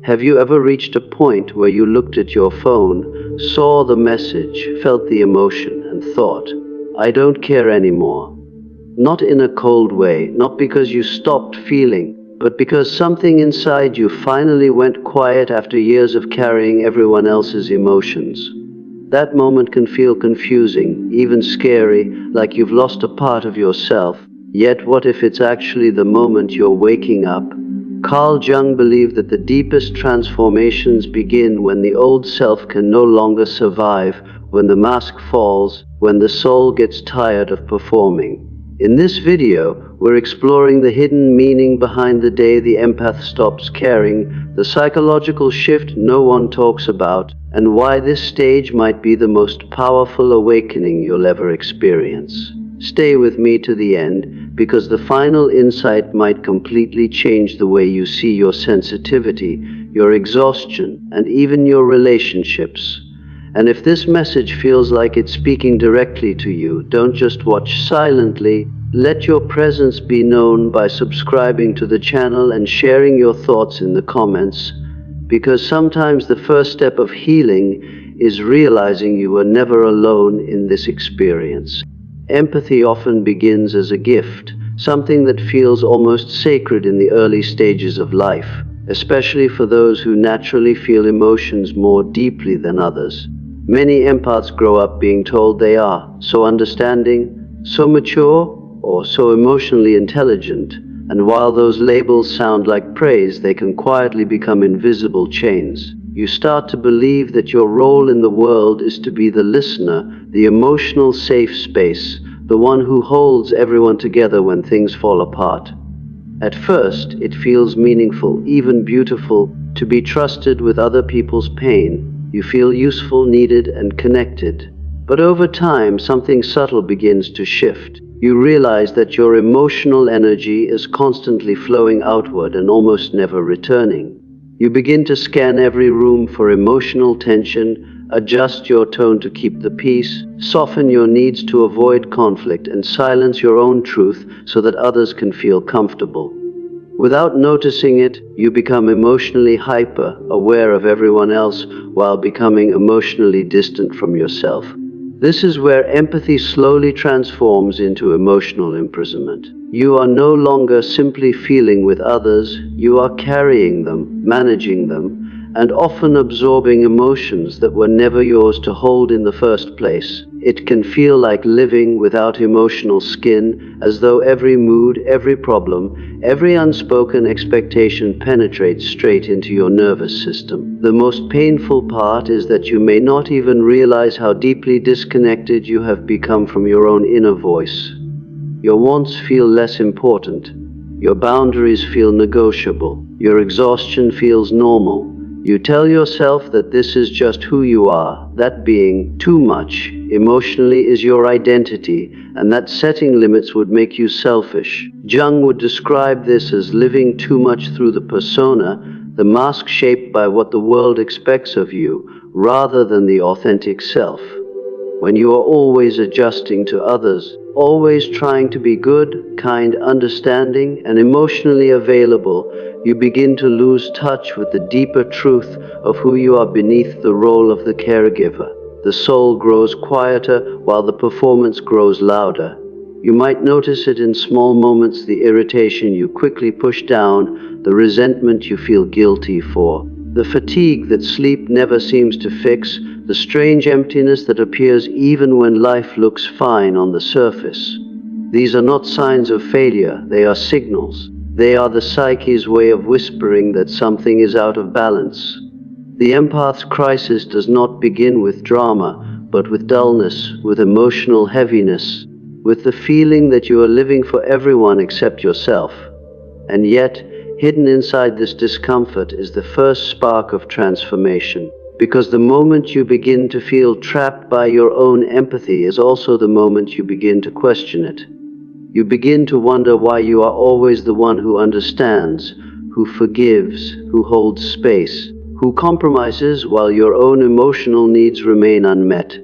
Have you ever reached a point where you looked at your phone, saw the message, felt the emotion, and thought, I don't care anymore? Not in a cold way, not because you stopped feeling, but because something inside you finally went quiet after years of carrying everyone else's emotions. That moment can feel confusing, even scary, like you've lost a part of yourself. Yet what if it's actually the moment you're waking up? Carl Jung believed that the deepest transformations begin when the old self can no longer survive, when the mask falls, when the soul gets tired of performing. In this video, we're exploring the hidden meaning behind the day the empath stops caring, the psychological shift no one talks about, and why this stage might be the most powerful awakening you'll ever experience. Stay with me to the end, because the final insight might completely change the way you see your sensitivity, your exhaustion, and even your relationships. And if this message feels like it's speaking directly to you, don't just watch silently. Let your presence be known by subscribing to the channel and sharing your thoughts in the comments, because sometimes the first step of healing is realizing you were never alone in this experience. Empathy often begins as a gift, something that feels almost sacred in the early stages of life, especially for those who naturally feel emotions more deeply than others. Many empaths grow up being told they are so understanding, so mature, or so emotionally intelligent, and while those labels sound like praise, they can quietly become invisible chains. You start to believe that your role in the world is to be the listener, the emotional safe space, the one who holds everyone together when things fall apart. At first, it feels meaningful, even beautiful, to be trusted with other people's pain. You feel useful, needed, and connected. But over time, something subtle begins to shift. You realize that your emotional energy is constantly flowing outward and almost never returning. You begin to scan every room for emotional tension, adjust your tone to keep the peace, soften your needs to avoid conflict, and silence your own truth so that others can feel comfortable. Without noticing it, you become emotionally hyper, aware of everyone else, while becoming emotionally distant from yourself. This is where empathy slowly transforms into emotional imprisonment. You are no longer simply feeling with others, you are carrying them, managing them, and often absorbing emotions that were never yours to hold in the first place. It can feel like living without emotional skin, as though every mood, every problem, every unspoken expectation penetrates straight into your nervous system. The most painful part is that you may not even realize how deeply disconnected you have become from your own inner voice. Your wants feel less important. Your boundaries feel negotiable. Your exhaustion feels normal. You tell yourself that this is just who you are, that being too much emotionally is your identity, and that setting limits would make you selfish. Jung would describe this as living too much through the persona, the mask shaped by what the world expects of you, rather than the authentic self. When you are always adjusting to others, always trying to be good, kind, understanding, and emotionally available, you begin to lose touch with the deeper truth of who you are beneath the role of the caregiver. The soul grows quieter while the performance grows louder. You might notice it in small moments, the irritation you quickly push down, the resentment you feel guilty for, the fatigue that sleep never seems to fix, the strange emptiness that appears even when life looks fine on the surface. These are not signs of failure, they are signals. They are the psyche's way of whispering that something is out of balance. The empath's crisis does not begin with drama, but with dullness, with emotional heaviness, with the feeling that you are living for everyone except yourself. And yet, hidden inside this discomfort is the first spark of transformation. Because the moment you begin to feel trapped by your own empathy is also the moment you begin to question it. You begin to wonder why you are always the one who understands, who forgives, who holds space, who compromises while your own emotional needs remain unmet.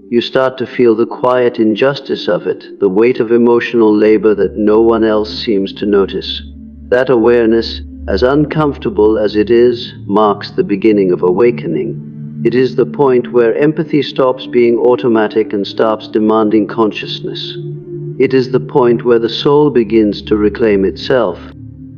You start to feel the quiet injustice of it, the weight of emotional labor that no one else seems to notice. That awareness, As uncomfortable as it is, marks the beginning of awakening. It is the point where empathy stops being automatic and starts demanding consciousness. It is the point where the soul begins to reclaim itself.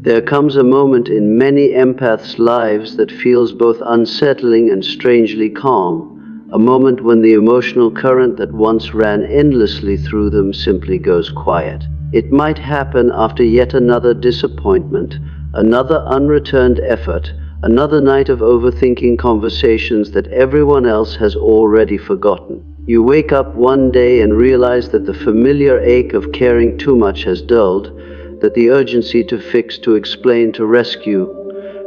There comes a moment in many empaths' lives that feels both unsettling and strangely calm, a moment when the emotional current that once ran endlessly through them simply goes quiet. It might happen after yet another disappointment, another unreturned effort, another night of overthinking conversations that everyone else has already forgotten. You wake up one day and realize that the familiar ache of caring too much has dulled, that the urgency to fix, to explain, to rescue,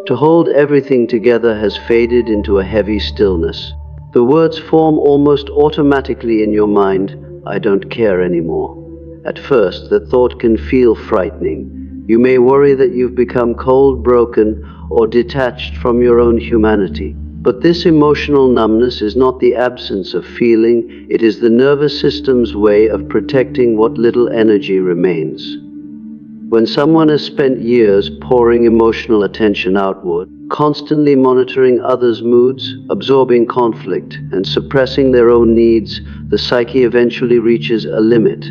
to hold everything together has faded into a heavy stillness. The words form almost automatically in your mind, "I don't care anymore." At first, that thought can feel frightening. You may worry that you've become cold, broken, or detached from your own humanity. But this emotional numbness is not the absence of feeling, it is the nervous system's way of protecting what little energy remains. When someone has spent years pouring emotional attention outward, constantly monitoring others' moods, absorbing conflict, and suppressing their own needs, the psyche eventually reaches a limit.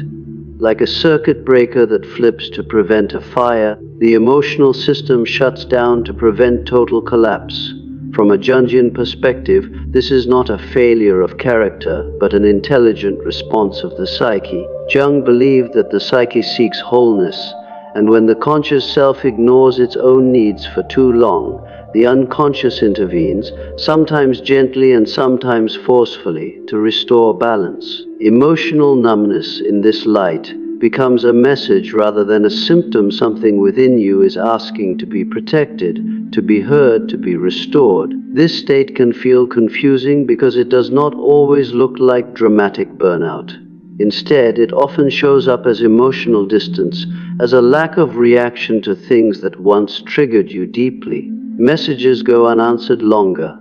Like a circuit breaker that flips to prevent a fire, the emotional system shuts down to prevent total collapse. From a Jungian perspective, this is not a failure of character, but an intelligent response of the psyche. Jung believed that the psyche seeks wholeness, and when the conscious self ignores its own needs for too long, the unconscious intervenes, sometimes gently and sometimes forcefully, to restore balance. Emotional numbness, in this light, becomes a message rather than a symptom. Something within you is asking to be protected, to be heard, to be restored. This state can feel confusing because it does not always look like dramatic burnout. Instead, it often shows up as emotional distance, as a lack of reaction to things that once triggered you deeply. Messages go unanswered longer.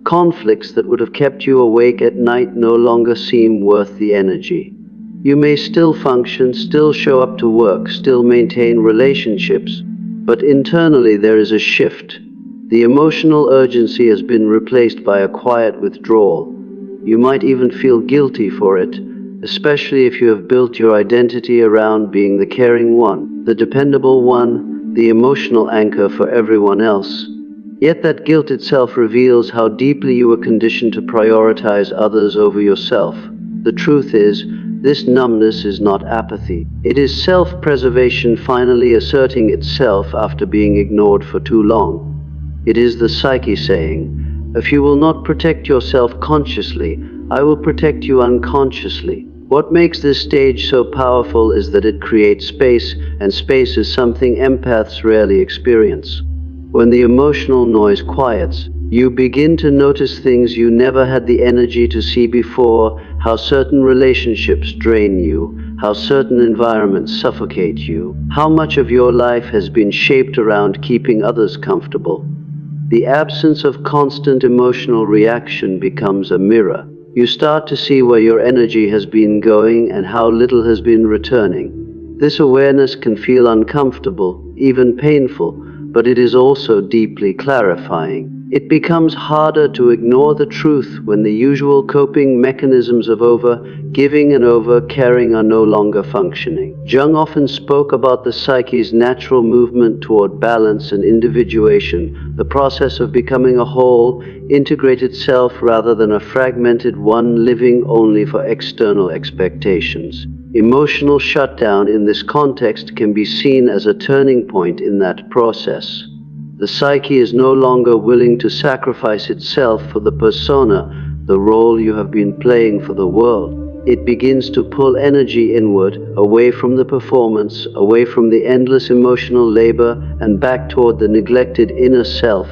Conflicts that would have kept you awake at night no longer seem worth the energy. You may still function, still show up to work, still maintain relationships, but internally there is a shift. The emotional urgency has been replaced by a quiet withdrawal. You might even feel guilty for it, especially if you have built your identity around being the caring one, the dependable one, the emotional anchor for everyone else. Yet that guilt itself reveals how deeply you were conditioned to prioritize others over yourself. The truth is, this numbness is not apathy. It is self-preservation finally asserting itself after being ignored for too long. It is the psyche saying, "If you will not protect yourself consciously, I will protect you unconsciously." What makes this stage so powerful is that it creates space, and space is something empaths rarely experience. When the emotional noise quiets, you begin to notice things you never had the energy to see before, how certain relationships drain you, how certain environments suffocate you, how much of your life has been shaped around keeping others comfortable. The absence of constant emotional reaction becomes a mirror. You start to see where your energy has been going and how little has been returning. This awareness can feel uncomfortable, even painful, but it is also deeply clarifying. It becomes harder to ignore the truth when the usual coping mechanisms of over-giving and over-caring are no longer functioning. Jung often spoke about the psyche's natural movement toward balance and individuation, the process of becoming a whole, integrated self rather than a fragmented one living only for external expectations. Emotional shutdown in this context can be seen as a turning point in that process. The psyche is no longer willing to sacrifice itself for the persona, the role you have been playing for the world. It begins to pull energy inward, away from the performance, away from the endless emotional labor, and back toward the neglected inner self.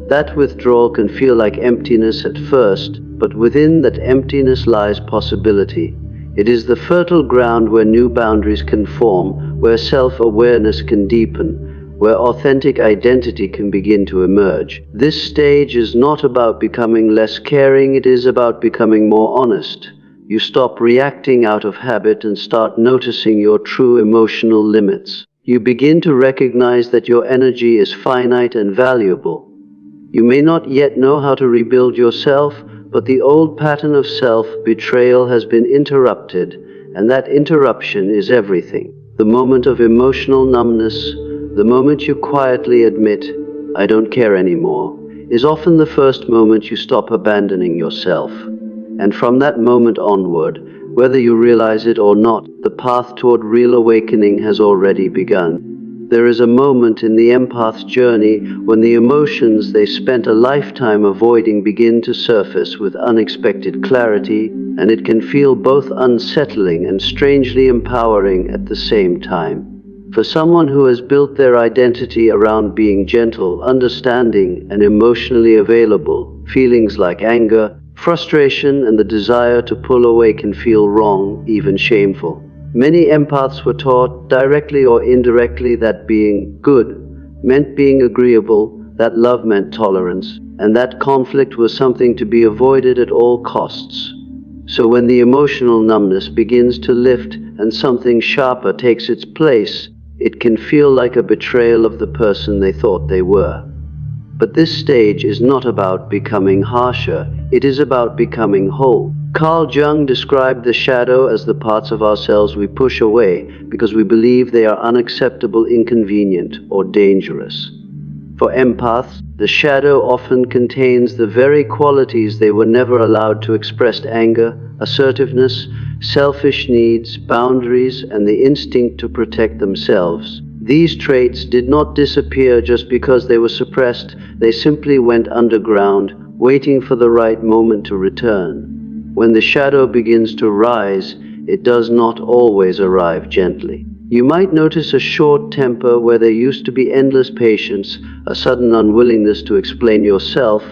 That withdrawal can feel like emptiness at first, but within that emptiness lies possibility. It is the fertile ground where new boundaries can form, where self-awareness can deepen, where authentic identity can begin to emerge. This stage is not about becoming less caring, it is about becoming more honest. You stop reacting out of habit and start noticing your true emotional limits. You begin to recognize that your energy is finite and valuable. You may not yet know how to rebuild yourself, but the old pattern of self-betrayal has been interrupted, and that interruption is everything. The moment of emotional numbness, the moment you quietly admit, "I don't care anymore," is often the first moment you stop abandoning yourself. And from that moment onward, whether you realize it or not, the path toward real awakening has already begun. There is a moment in the empath's journey when the emotions they spent a lifetime avoiding begin to surface with unexpected clarity, and it can feel both unsettling and strangely empowering at the same time. For someone who has built their identity around being gentle, understanding, and emotionally available, feelings like anger, frustration, and the desire to pull away can feel wrong, even shameful. Many empaths were taught, directly or indirectly, that being good meant being agreeable, that love meant tolerance, and that conflict was something to be avoided at all costs. So when the emotional numbness begins to lift and something sharper takes its place, it can feel like a betrayal of the person they thought they were. But this stage is not about becoming harsher, it is about becoming whole. Carl Jung described the shadow as the parts of ourselves we push away because we believe they are unacceptable, inconvenient, or dangerous. For empaths, the shadow often contains the very qualities they were never allowed to express: anger, assertiveness, selfish needs, boundaries, and the instinct to protect themselves. These traits did not disappear just because they were suppressed, they simply went underground, waiting for the right moment to return. When the shadow begins to rise, it does not always arrive gently. You might notice a short temper where there used to be endless patience, a sudden unwillingness to explain yourself,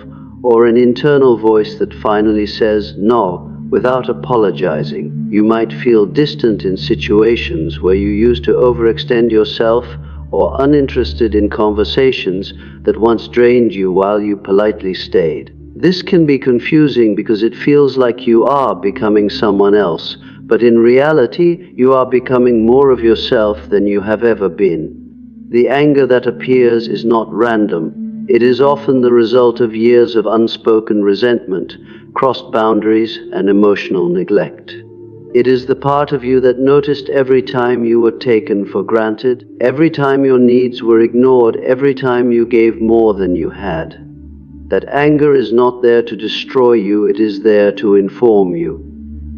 or an internal voice that finally says no without apologizing. You might feel distant in situations where you used to overextend yourself, or uninterested in conversations that once drained you while you politely stayed. This can be confusing because it feels like you are becoming someone else, but in reality, you are becoming more of yourself than you have ever been. The anger that appears is not random. It is often the result of years of unspoken resentment, crossed boundaries, and emotional neglect. It is the part of you that noticed every time you were taken for granted, every time your needs were ignored, every time you gave more than you had. That anger is not there to destroy you, it is there to inform you.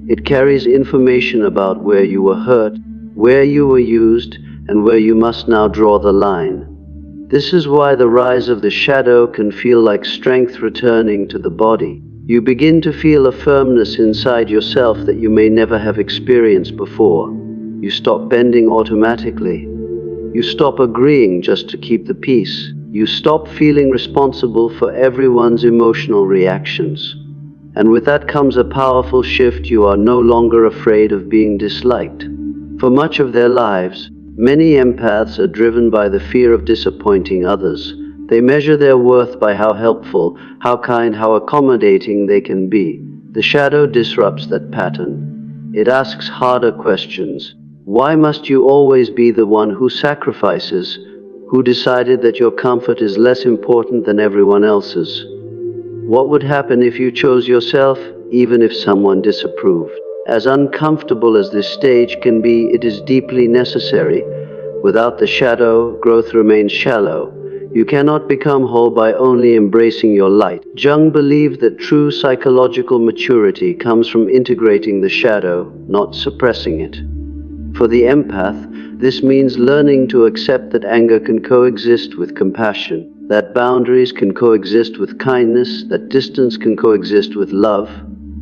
It carries information about where you were hurt, where you were used, and where you must now draw the line. This is why the rise of the shadow can feel like strength returning to the body. You begin to feel a firmness inside yourself that you may never have experienced before. You stop bending automatically. You stop agreeing just to keep the peace. You stop feeling responsible for everyone's emotional reactions. And with that comes a powerful shift. You are no longer afraid of being disliked. For much of their lives, many empaths are driven by the fear of disappointing others. They measure their worth by how helpful, how kind, how accommodating they can be. The shadow disrupts that pattern. It asks harder questions. Why must you always be the one who sacrifices? Who decided that your comfort is less important than everyone else's? What would happen if you chose yourself, even if someone disapproved? As uncomfortable as this stage can be, it is deeply necessary. Without the shadow, growth remains shallow. You cannot become whole by only embracing your light. Jung believed that true psychological maturity comes from integrating the shadow, not suppressing it. For the empath, this means learning to accept that anger can coexist with compassion, that boundaries can coexist with kindness, that distance can coexist with love.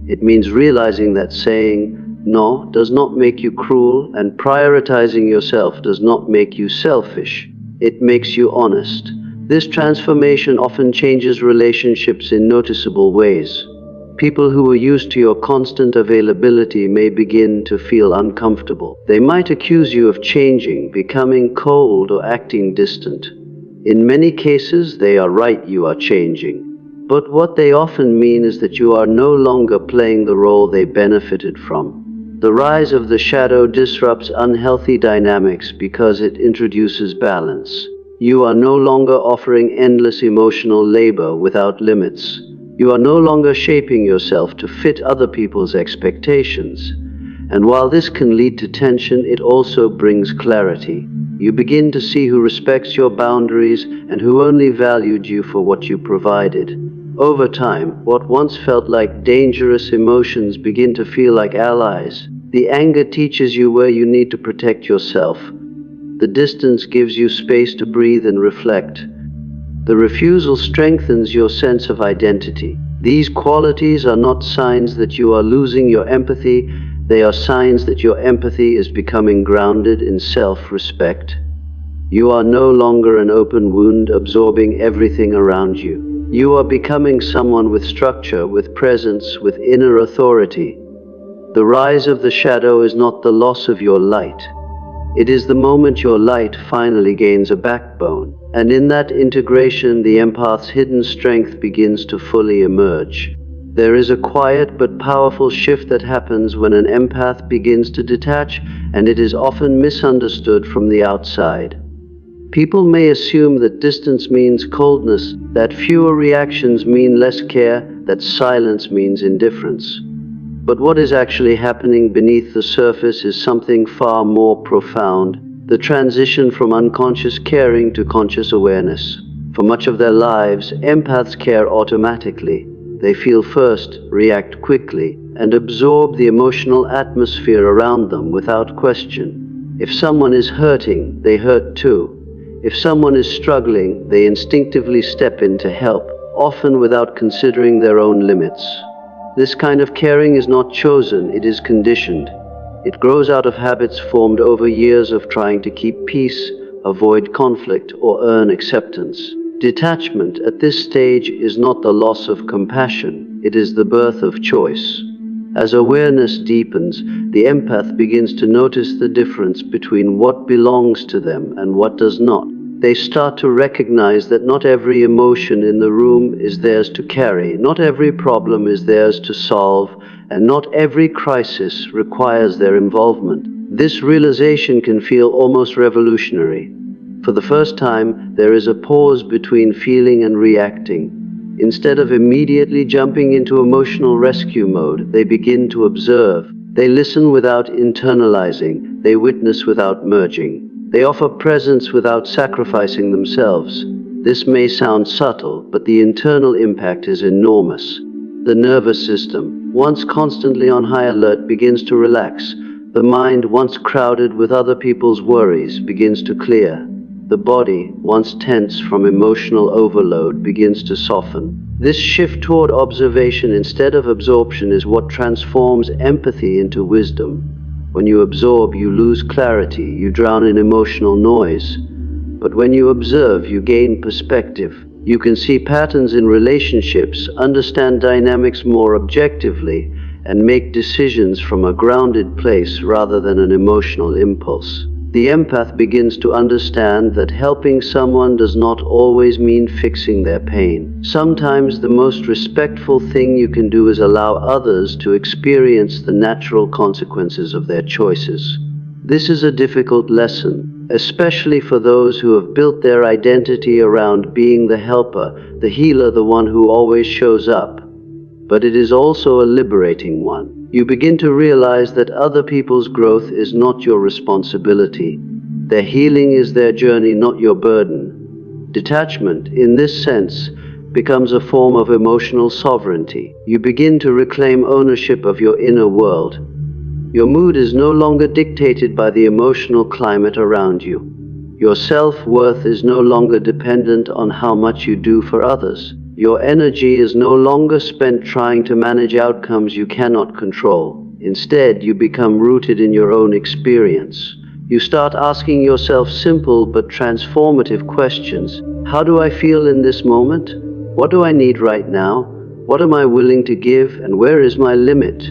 It means realizing that saying no does not make you cruel, and prioritizing yourself does not make you selfish. It makes you honest. This transformation often changes relationships in noticeable ways. People who are used to your constant availability may begin to feel uncomfortable. They might accuse you of changing, becoming cold, or acting distant. In many cases, they are right, you are changing. But what they often mean is that you are no longer playing the role they benefited from. The rise of the shadow disrupts unhealthy dynamics because it introduces balance. You are no longer offering endless emotional labor without limits. You are no longer shaping yourself to fit other people's expectations. And while this can lead to tension, it also brings clarity. You begin to see who respects your boundaries and who only valued you for what you provided. Over time, what once felt like dangerous emotions begin to feel like allies. The anger teaches you where you need to protect yourself. The distance gives you space to breathe and reflect. The refusal strengthens your sense of identity. These qualities are not signs that you are losing your empathy, they are signs that your empathy is becoming grounded in self-respect. You are no longer an open wound absorbing everything around you. You are becoming someone with structure, with presence, with inner authority. The rise of the shadow is not the loss of your light. It is the moment your light finally gains a backbone. And in that integration, the empath's hidden strength begins to fully emerge. There is a quiet but powerful shift that happens when an empath begins to detach, and it is often misunderstood from the outside. People may assume that distance means coldness, that fewer reactions mean less care, that silence means indifference. But what is actually happening beneath the surface is something far more profound, the transition from unconscious caring to conscious awareness. For much of their lives, empaths care automatically. They feel first, react quickly, and absorb the emotional atmosphere around them without question. If someone is hurting, they hurt too. If someone is struggling, they instinctively step in to help, often without considering their own limits. This kind of caring is not chosen, it is conditioned. It grows out of habits formed over years of trying to keep peace, avoid conflict, or earn acceptance. Detachment at this stage is not the loss of compassion, it is the birth of choice. As awareness deepens, the empath begins to notice the difference between what belongs to them and what does not. They start to recognize that not every emotion in the room is theirs to carry, not every problem is theirs to solve, and not every crisis requires their involvement. This realization can feel almost revolutionary. For the first time, there is a pause between feeling and reacting. Instead of immediately jumping into emotional rescue mode, they begin to observe. They listen without internalizing. They witness without merging. They offer presence without sacrificing themselves. This may sound subtle, but the internal impact is enormous. The nervous system, once constantly on high alert, begins to relax. The mind, once crowded with other people's worries, begins to clear. The body, once tense from emotional overload, begins to soften. This shift toward observation instead of absorption is what transforms empathy into wisdom. When you absorb, you lose clarity, you drown in emotional noise. But when you observe, you gain perspective. You can see patterns in relationships, understand dynamics more objectively, and make decisions from a grounded place rather than an emotional impulse. The empath begins to understand that helping someone does not always mean fixing their pain. Sometimes the most respectful thing you can do is allow others to experience the natural consequences of their choices. This is a difficult lesson, especially for those who have built their identity around being the helper, the healer, the one who always shows up. But it is also a liberating one. You begin to realize that other people's growth is not your responsibility. Their healing is their journey, not your burden. Detachment, in this sense, becomes a form of emotional sovereignty. You begin to reclaim ownership of your inner world. Your mood is no longer dictated by the emotional climate around you. Your self-worth is no longer dependent on how much you do for others. Your energy is no longer spent trying to manage outcomes you cannot control. Instead, you become rooted in your own experience. You start asking yourself simple but transformative questions. How do I feel in this moment? What do I need right now? What am I willing to give, and where is my limit?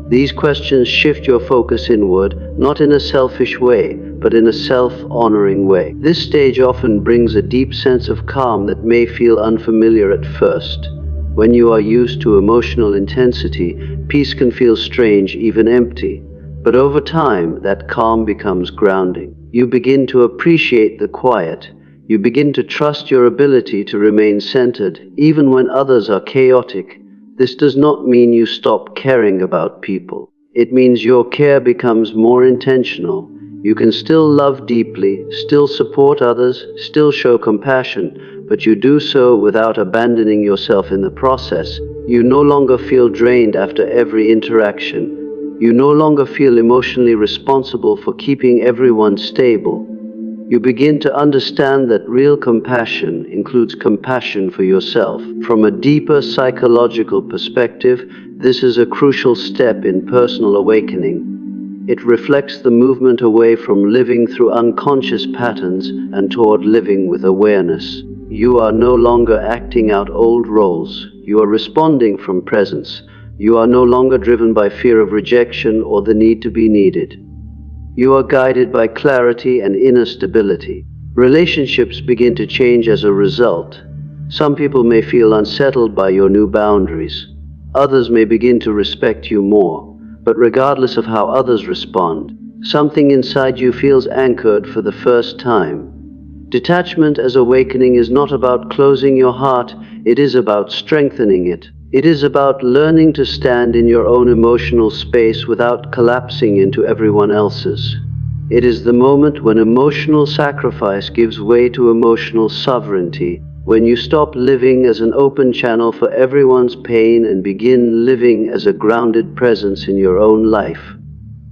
These questions shift your focus inward, not in a selfish way, but in a self-honoring way. This stage often brings a deep sense of calm that may feel unfamiliar at first. When you are used to emotional intensity, peace can feel strange, even empty. But over time, that calm becomes grounding. You begin to appreciate the quiet. You begin to trust your ability to remain centered, even when others are chaotic. This does not mean you stop caring about people. It means your care becomes more intentional. You can still love deeply, still support others, still show compassion, but you do so without abandoning yourself in the process. You no longer feel drained after every interaction. You no longer feel emotionally responsible for keeping everyone stable. You begin to understand that real compassion includes compassion for yourself. From a deeper psychological perspective, this is a crucial step in personal awakening. It reflects the movement away from living through unconscious patterns and toward living with awareness. You are no longer acting out old roles. You are responding from presence. You are no longer driven by fear of rejection or the need to be needed. You are guided by clarity and inner stability. Relationships begin to change as a result. Some people may feel unsettled by your new boundaries. Others may begin to respect you more. But regardless of how others respond, something inside you feels anchored for the first time. Detachment as awakening is not about closing your heart, it is about strengthening it. It is about learning to stand in your own emotional space without collapsing into everyone else's. It is the moment when emotional sacrifice gives way to emotional sovereignty, when you stop living as an open channel for everyone's pain and begin living as a grounded presence in your own life.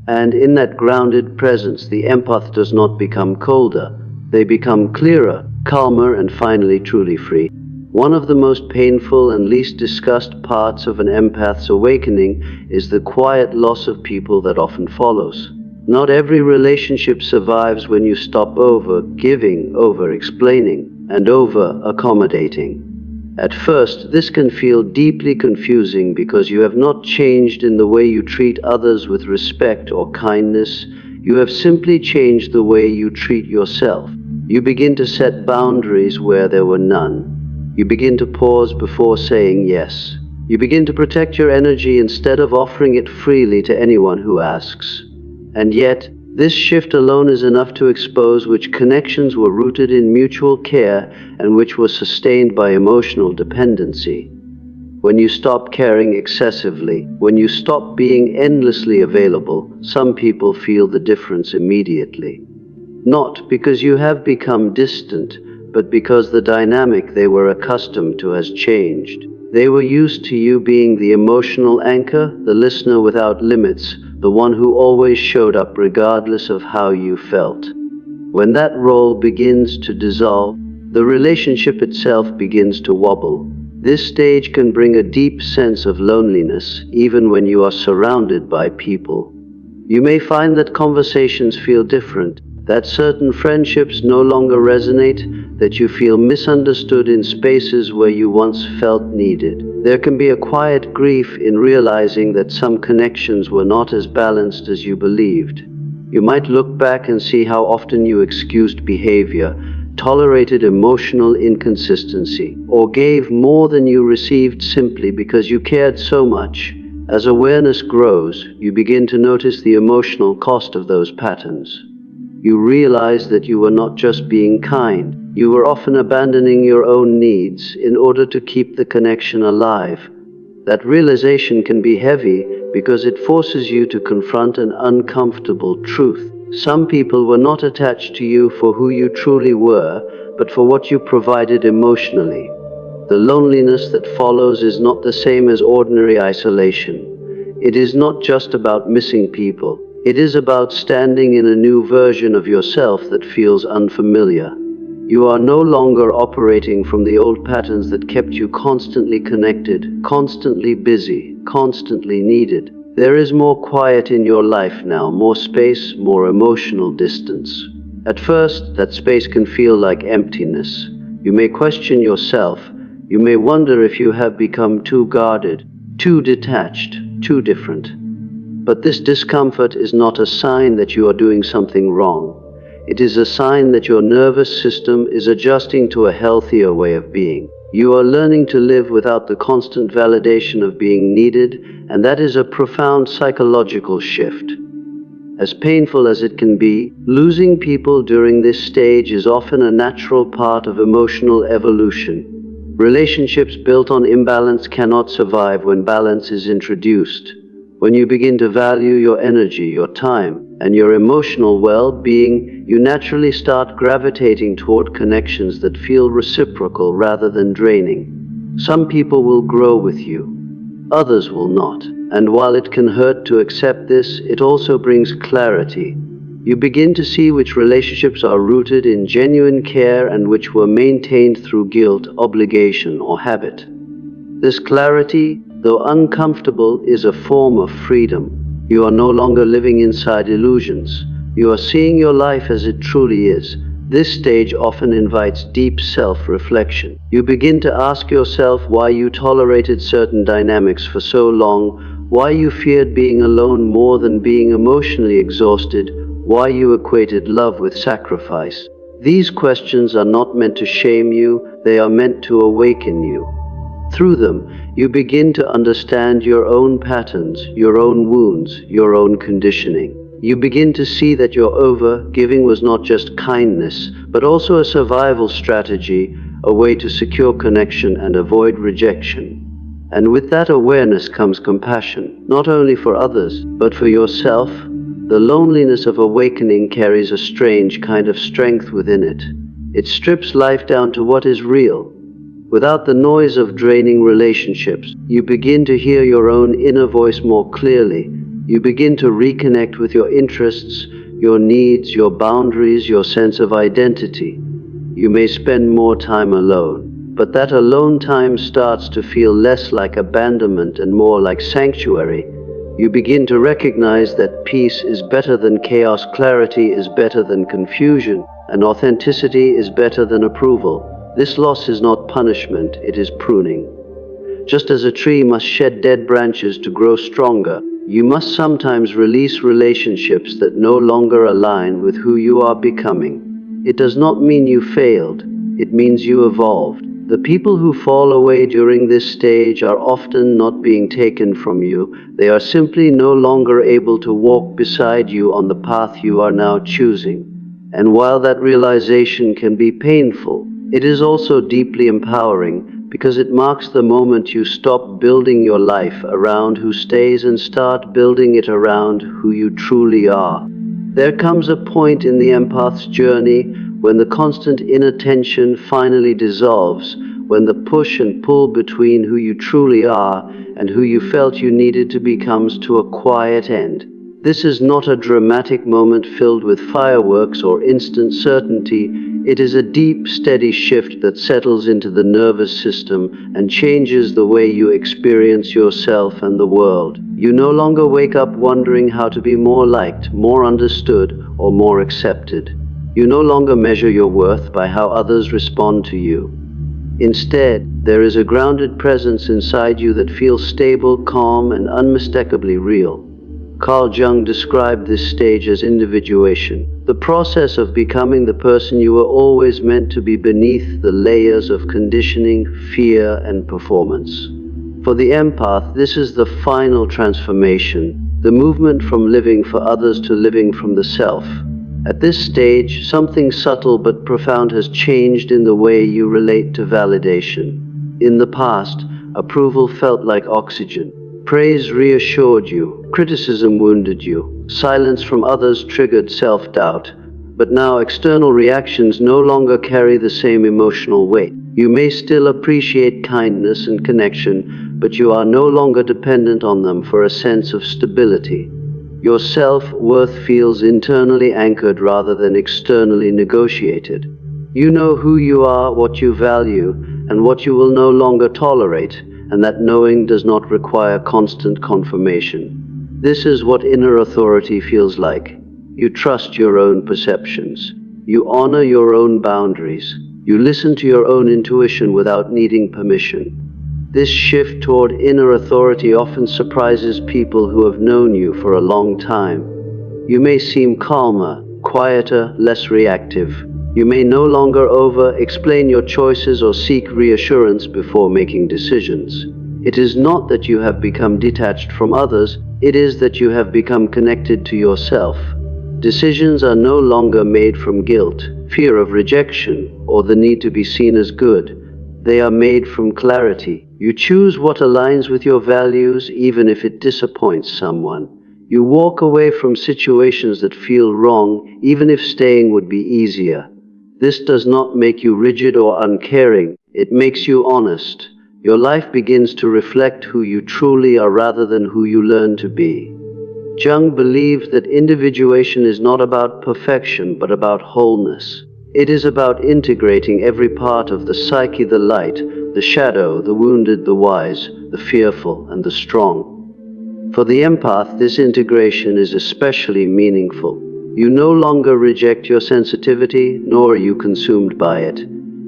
And in that grounded presence, the empath does not become colder. They become clearer, calmer, and finally truly free. One of the most painful and least discussed parts of an empath's awakening is the quiet loss of people that often follows. Not every relationship survives when you stop over-giving, over-explaining, and over-accommodating. At first, this can feel deeply confusing because you have not changed in the way you treat others with respect or kindness. You have simply changed the way you treat yourself. You begin to set boundaries where there were none. You begin to pause before saying yes. You begin to protect your energy instead of offering it freely to anyone who asks. And yet, this shift alone is enough to expose which connections were rooted in mutual care and which were sustained by emotional dependency. When you stop caring excessively, when you stop being endlessly available, some people feel the difference immediately. Not because you have become distant, but because the dynamic they were accustomed to has changed. They were used to you being the emotional anchor, the listener without limits, the one who always showed up regardless of how you felt. When that role begins to dissolve, the relationship itself begins to wobble. This stage can bring a deep sense of loneliness, even when you are surrounded by people. You may find that conversations feel different, that certain friendships no longer resonate, that you feel misunderstood in spaces where you once felt needed. There can be a quiet grief in realizing that some connections were not as balanced as you believed. You might look back and see how often you excused behavior, tolerated emotional inconsistency, or gave more than you received simply because you cared so much. As awareness grows, you begin to notice the emotional cost of those patterns. You realize that you were not just being kind, you were often abandoning your own needs in order to keep the connection alive. That realization can be heavy because it forces you to confront an uncomfortable truth. Some people were not attached to you for who you truly were, but for what you provided emotionally. The loneliness that follows is not the same as ordinary isolation. It is not just about missing people. It is about standing in a new version of yourself that feels unfamiliar. You are no longer operating from the old patterns that kept you constantly connected, constantly busy, constantly needed. There is more quiet in your life now, more space, more emotional distance. At first, that space can feel like emptiness. You may question yourself. You may wonder if you have become too guarded, too detached, too different. But this discomfort is not a sign that you are doing something wrong. It is a sign that your nervous system is adjusting to a healthier way of being. You are learning to live without the constant validation of being needed, and that is a profound psychological shift. As painful as it can be, losing people during this stage is often a natural part of emotional evolution. Relationships built on imbalance cannot survive when balance is introduced. When you begin to value your energy, your time, and your emotional well-being, you naturally start gravitating toward connections that feel reciprocal rather than draining. Some people will grow with you, others will not. And while it can hurt to accept this, it also brings clarity. You begin to see which relationships are rooted in genuine care and which were maintained through guilt, obligation, or habit. This clarity, though uncomfortable, is a form of freedom. You are no longer living inside illusions. You are seeing your life as it truly is. This stage often invites deep self-reflection. You begin to ask yourself why you tolerated certain dynamics for so long, why you feared being alone more than being emotionally exhausted, why you equated love with sacrifice. These questions are not meant to shame you, they are meant to awaken you. Through them, you begin to understand your own patterns, your own wounds, your own conditioning. You begin to see that your over-giving was not just kindness, but also a survival strategy, a way to secure connection and avoid rejection. And with that awareness comes compassion, not only for others, but for yourself. The loneliness of awakening carries a strange kind of strength within it. It strips life down to what is real. Without the noise of draining relationships, you begin to hear your own inner voice more clearly. You begin to reconnect with your interests, your needs, your boundaries, your sense of identity. You may spend more time alone, but that alone time starts to feel less like abandonment and more like sanctuary. You begin to recognize that peace is better than chaos, clarity is better than confusion, and authenticity is better than approval. This loss is not punishment, it is pruning. Just as a tree must shed dead branches to grow stronger, you must sometimes release relationships that no longer align with who you are becoming. It does not mean you failed, it means you evolved. The people who fall away during this stage are often not being taken from you, they are simply no longer able to walk beside you on the path you are now choosing. And while that realization can be painful, it is also deeply empowering because it marks the moment you stop building your life around who stays and start building it around who you truly are. There comes a point in the empath's journey when the constant inner tension finally dissolves, when the push and pull between who you truly are and who you felt you needed to be comes to a quiet end. This is not a dramatic moment filled with fireworks or instant certainty. It is a deep, steady shift that settles into the nervous system and changes the way you experience yourself and the world. You no longer wake up wondering how to be more liked, more understood, or more accepted. You no longer measure your worth by how others respond to you. Instead, there is a grounded presence inside you that feels stable, calm, and unmistakably real. Carl Jung described this stage as individuation, the process of becoming the person you were always meant to be beneath the layers of conditioning, fear, and performance. For the empath, this is the final transformation, the movement from living for others to living from the self. At this stage, something subtle but profound has changed in the way you relate to validation. In the past, approval felt like oxygen. Praise reassured you, criticism wounded you, silence from others triggered self-doubt. But now external reactions no longer carry the same emotional weight. You may still appreciate kindness and connection, but you are no longer dependent on them for a sense of stability. Your self-worth feels internally anchored rather than externally negotiated. You know who you are, what you value, and what you will no longer tolerate, and that knowing does not require constant confirmation. This is what inner authority feels like. You trust your own perceptions. You honor your own boundaries. You listen to your own intuition without needing permission. This shift toward inner authority often surprises people who have known you for a long time. You may seem calmer, quieter, less reactive. You may no longer over-explain your choices or seek reassurance before making decisions. It is not that you have become detached from others, it is that you have become connected to yourself. Decisions are no longer made from guilt, fear of rejection, or the need to be seen as good. They are made from clarity. You choose what aligns with your values, even if it disappoints someone. You walk away from situations that feel wrong, even if staying would be easier. This does not make you rigid or uncaring, it makes you honest. Your life begins to reflect who you truly are rather than who you learn to be. Jung believed that individuation is not about perfection, but about wholeness. It is about integrating every part of the psyche, the light, the shadow, the wounded, the wise, the fearful, and the strong. For the empath, this integration is especially meaningful. You no longer reject your sensitivity, nor are you consumed by it.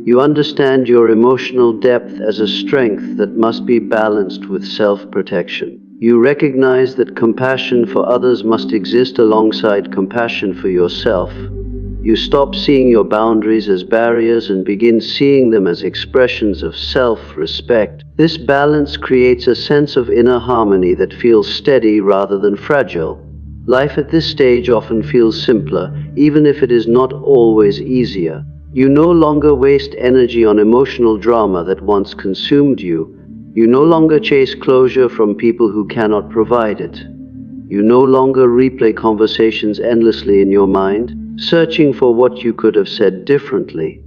You understand your emotional depth as a strength that must be balanced with self-protection. You recognize that compassion for others must exist alongside compassion for yourself. You stop seeing your boundaries as barriers and begin seeing them as expressions of self-respect. This balance creates a sense of inner harmony that feels steady rather than fragile. Life at this stage often feels simpler, even if it is not always easier. You no longer waste energy on emotional drama that once consumed you. You no longer chase closure from people who cannot provide it. You no longer replay conversations endlessly in your mind, searching for what you could have said differently.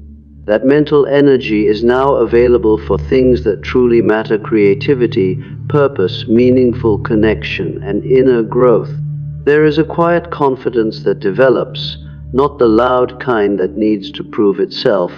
That mental energy is now available for things that truly matter: creativity, purpose, meaningful connection, and inner growth. There is a quiet confidence that develops, not the loud kind that needs to prove itself,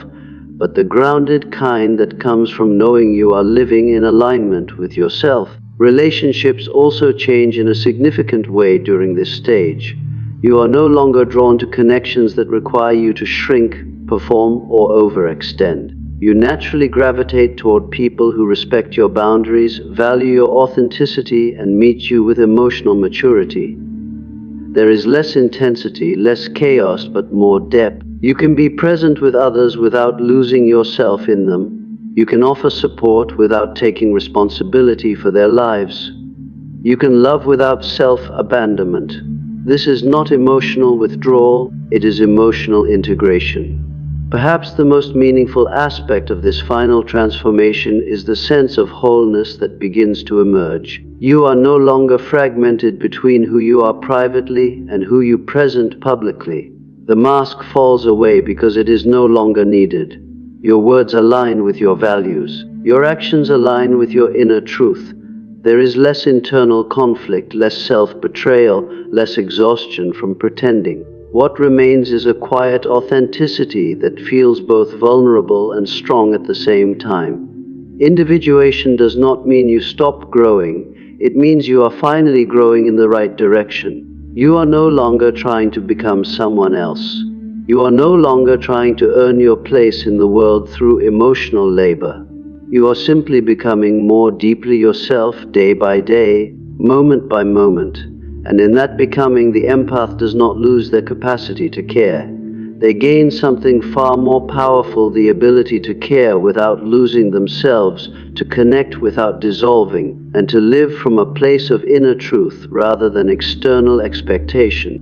but the grounded kind that comes from knowing you are living in alignment with yourself. Relationships also change in a significant way during this stage. You are no longer drawn to connections that require you to shrink, perform, or overextend. You naturally gravitate toward people who respect your boundaries, value your authenticity, and meet you with emotional maturity. There is less intensity, less chaos, but more depth. You can be present with others without losing yourself in them. You can offer support without taking responsibility for their lives. You can love without self-abandonment. This is not emotional withdrawal, it is emotional integration. Perhaps the most meaningful aspect of this final transformation is the sense of wholeness that begins to emerge. You are no longer fragmented between who you are privately and who you present publicly. The mask falls away because it is no longer needed. Your words align with your values. Your actions align with your inner truth. There is less internal conflict, less self-betrayal, less exhaustion from pretending. What remains is a quiet authenticity that feels both vulnerable and strong at the same time. Individuation does not mean you stop growing. It means you are finally growing in the right direction. You are no longer trying to become someone else. You are no longer trying to earn your place in the world through emotional labor. You are simply becoming more deeply yourself day by day, moment by moment. And in that becoming, the empath does not lose their capacity to care. They gain something far more powerful: the ability to care without losing themselves, to connect without dissolving, and to live from a place of inner truth rather than external expectation.